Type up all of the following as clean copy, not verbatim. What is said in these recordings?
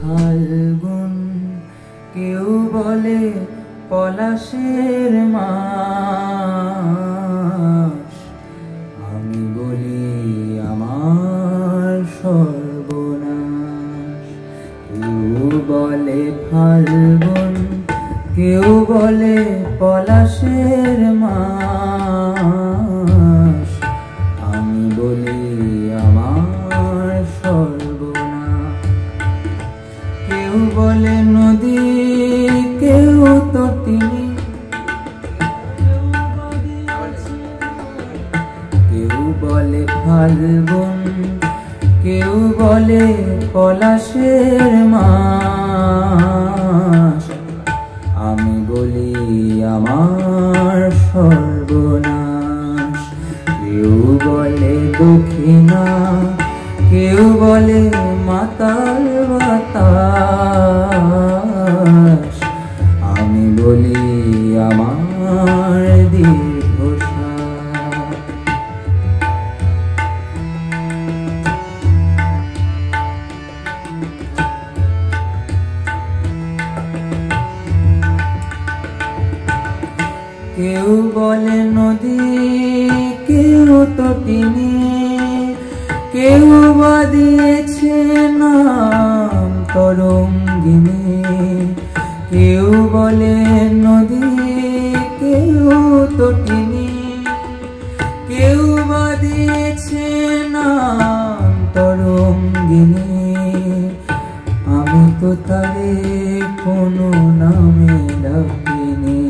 ফাল্গুন, কেউ বলে পলাশের মাস। আমি বলি আমার সর্বনাশ। কেউ বলে ফাল্গুন, কেউ বলে পলাশের মাস। আমি বলি আমার সর্বনাশ। কেউ বলে নদী, কেউ তটিনী, কেউ বলে ফাল্গুন, কেউ বলে পলাশের মাস। আমি বলি আমার সর্বনাশ। কেউ বলে দক্ষিণা, কেউ বলে মাতাল বাতাস। আমি বলি আমার দীর্ঘশ্বাস। কেউ বলে নদী, কেউ তটিনী, কেউ বা দিয়েছে নাম তরঙ্গিনী। কেউ বলে নদী, কেউ তটিনী, কেউ বা দিয়েছে নাম তরঙ্গিনী। আমি তো তারে কোনো নামে ডাকিনি,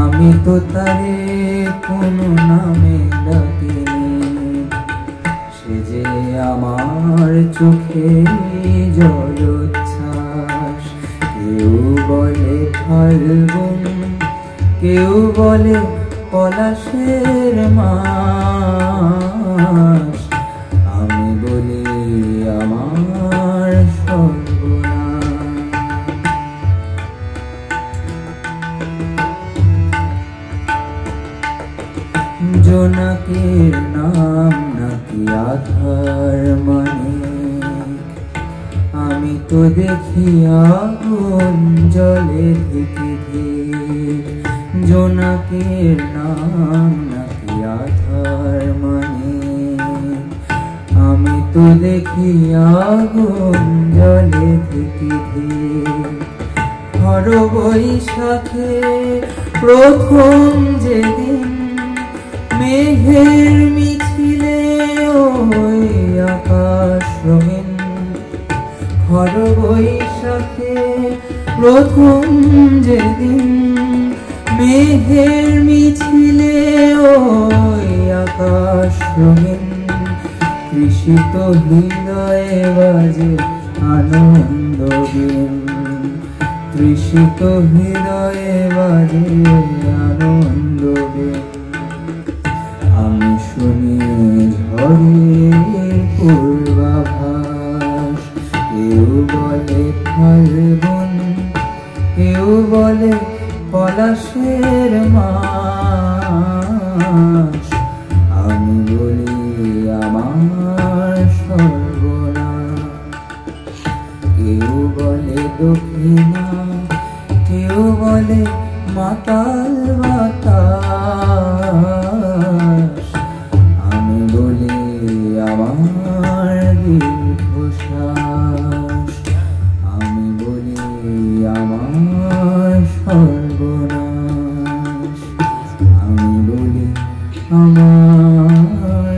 আমি তো তারে কোনো নামে ডাকিনি। সে যে আমার চোখে জলোচ্ছ্বাস। কেউ বলে ফাল্গুন, কেউ বলে পলাশের মাস। আমি বলি আমার সর্বনাশ। জোনাকের নাম নাকি আধার মানে, আমি তো দেখি আগুন জলে থেকে ধীর। জোনাকের নাম নাকি আধার মানে, আমি তো দেখি আগুন জলে থেকে ধীর। খর বৈশাখে প্রথম যেদিন মেঘের মিছিলে ওই আকাশ রঙিন। খর বৈশাখে প্রথম যেদিন মেঘের মিছিলে ওই আকাশ রঙিন। তৃষিত হৃদয়ে বাজে আনন্দ বীণ, তৃষিত হৃদয়ে বাজে আনন্দ বীণ। আমি শুনি ঝড়ের পূর্বাভাস। কেউ বলে ফাল্গুন, কেউ বলে পলাশের মাস। আমি বলি আমার সর্বনাশ। কেউ বলে দক্ষিণা, কেউ বলে মাতাল বাতাস। আমি বলি আমার দীর্ঘশ্বাস। আমি বলি আমার সর্বনাশ। আমি বলি আমার